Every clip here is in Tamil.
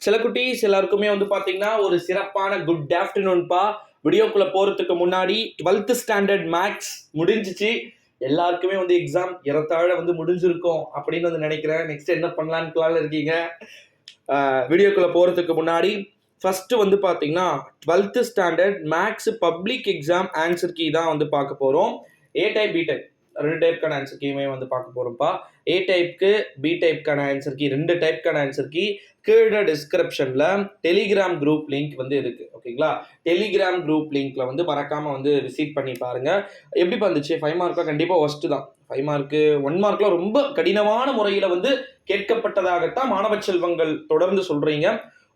சில குட்டீஸ் எல்லாருக்குமே வந்து பாத்தீங்கன்னா ஒரு சிறப்பான குட் ஆஃப்டர்நூன்பா. வீடியோக்குள்ள போறதுக்கு முன்னாடி 12th ஸ்டாண்டர்ட் மேக்ஸ் முடிஞ்சிச்சு. எல்லாருக்குமே வந்து எக்ஸாம் ஏறத்தாழ வந்து முடிஞ்சிருக்கும் அப்படின்னு வந்து நினைக்கிறேன். நெக்ஸ்ட் என்ன பண்ணலான்னு பிளான்ல இருக்கீங்க? வீடியோக்குள்ள போறதுக்கு முன்னாடி ஃபர்ஸ்ட் வந்து பாத்தீங்கன்னா 12th standard maths public exam answer key தான் வந்து பார்க்க போறோம். ஏ டைப் பி டைப் ரெண்டு டைப்க்கான ஆன்சர் கீயுமே வந்து பார்க்க போறோம்ப்பா. ஏ டைப்க்கு பி டைப்க்கான ஆன்சர் கீ ரெண்டு டைப்க்கான ஆன்சர் கீ கீழே டிஸ்கிரிப்ஷன்ல டெலிகிராம் குரூப் லிங்க் வந்து இருக்கு. ஓகேங்களா? டெலிகிராம் குரூப் லிங்க்ல வந்து மறக்காம வந்து விசிட் பண்ணி பாருங்க. எப்படி வந்துச்சு? 5 மார்க்கா கண்டிப்பா ஒஸ்ட் தான். 5 மார்க்கு 1 மார்க்ல ரொம்ப கடினமான முறையில வந்து கேட்கப்பட்டதாகத்தான் மாணவ செல்வங்கள் தொடர்ந்து சொல்றீங்க.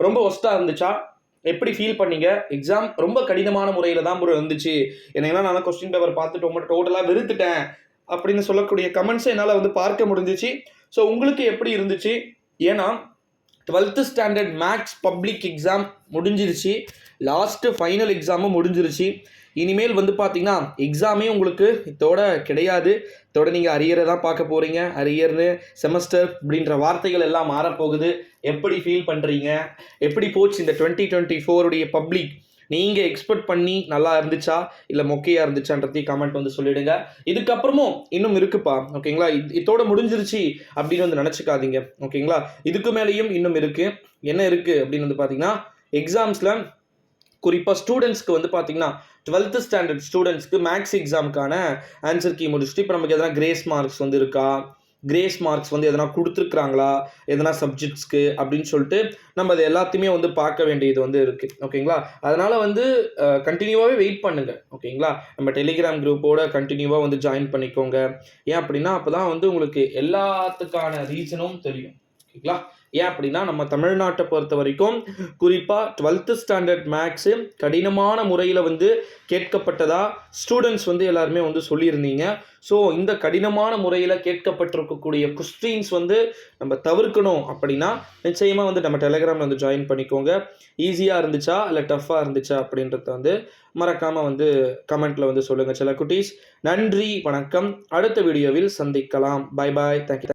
ரொம்ப ஒஸ்டா இருந்துச்சா? எப்படி ஃபீல் பண்ணீங்க? எக்ஸாம் ரொம்ப கடினமான முறையில தான் ப்ரோ இருந்துச்சு. ஏன்னா நான் கொஸ்டின் பேப்பர் பார்த்துட்டு டோட்டலா வெறுத்துட்டேன் அப்படின்னு சொல்லக்கூடிய கமெண்ட்ஸை என்னால் வந்து பார்க்க முடிஞ்சிச்சு. ஸோ உங்களுக்கு எப்படி இருந்துச்சு? ஏன்னா 12th standard maths public exam முடிஞ்சிருச்சு. லாஸ்ட்டு ஃபைனல் எக்ஸாமும் முடிஞ்சிருச்சு. இனிமேல் வந்து பார்த்தீங்கன்னா எக்ஸாமே உங்களுக்கு இதோட கிடையாது. இதோட நீங்கள் அரியரை தான் பார்க்க போகிறீங்க. அரியர்னு செமஸ்டர் அப்படின்ற வார்த்தைகள் எல்லாம் மாறப்போகுது. எப்படி ஃபீல் பண்ணுறீங்க? எப்படி போச்சு இந்த 2024 பப்ளிக்? நீங்கள் எக்ஸ்பெக்ட் பண்ணி நல்லா இருந்துச்சா இல்லை மொக்கையாக இருந்துச்சான்றதையும் கமெண்ட் வந்து சொல்லிடுங்க. இதுக்கப்புறமும் இன்னும் இருக்குப்பா. ஓகேங்களா? இதோட முடிஞ்சிருச்சு அப்படின்னு வந்து நினச்சிக்காதீங்க. ஓகேங்களா? இதுக்கு மேலேயும் இன்னும் இருக்குது. என்ன இருக்குது அப்படின்னு வந்து பார்த்தீங்கன்னா எக்ஸாம்ஸில் குறிப்பாக ஸ்டூடெண்ட்ஸ்க்கு வந்து பார்த்தீங்கன்னா 12th ஸ்டாண்டர்ட் ஸ்டூடெண்ட்ஸ்க்கு மேக்ஸ் எக்ஸாமுக்கான ஆன்சர் கீ முடிச்சுட்டு இப்போ நமக்கு எதனா கிரேஸ் மார்க்ஸ் வந்து இருக்கா, கிரேஸ் மார்க்ஸ் வந்து எதனா கொடுத்துருக்குறாங்களா எதனா சப்ஜெக்ட்ஸ்க்கு அப்படின்னு சொல்லிட்டு நம்ம அது எல்லாத்தையுமே வந்து பார்க்க வேண்டியது வந்து இருக்குது. ஓகேங்களா? அதனால் வந்து கண்டினியூவாகவே வெயிட் பண்ணுங்கள். ஓகேங்களா? நம்ம டெலிகிராம் குரூப்போட கண்டினியூவாக வந்து ஜாயின் பண்ணிக்கோங்க. ஏன் அப்படின்னா அப்போ தான் வந்து உங்களுக்கு எல்லாத்துக்கான ரீசனும் தெரியும். ஓகேங்களா? ஏன் அப்படின்னா நம்ம தமிழ்நாட்டை பொறுத்த வரைக்கும் குறிப்பாக 12th ஸ்டாண்டர்ட் மேக்ஸு கடினமான முறையில் வந்து கேட்கப்பட்டதா ஸ்டூடெண்ட்ஸ் வந்து எல்லாருமே வந்து சொல்லியிருந்தீங்க. ஸோ இந்த கடினமான முறையில் கேட்கப்பட்டிருக்கக்கூடிய கொஸ்டின்ஸ் வந்து நம்ம தவிர்க்கணும் அப்படின்னா நிச்சயமாக வந்து நம்ம டெலிகிராமில் வந்து ஜாயின் பண்ணிக்கோங்க. ஈஸியாக இருந்துச்சா இல்லை டஃப்பாக இருந்துச்சா அப்படின்றத வந்து மறக்காமல் வந்து கமெண்ட்டில் வந்து சொல்லுங்கள் சில குட்டீஸ். நன்றி, வணக்கம். அடுத்த வீடியோவில் சந்திக்கலாம். Bye bye. தேங்க்யூ.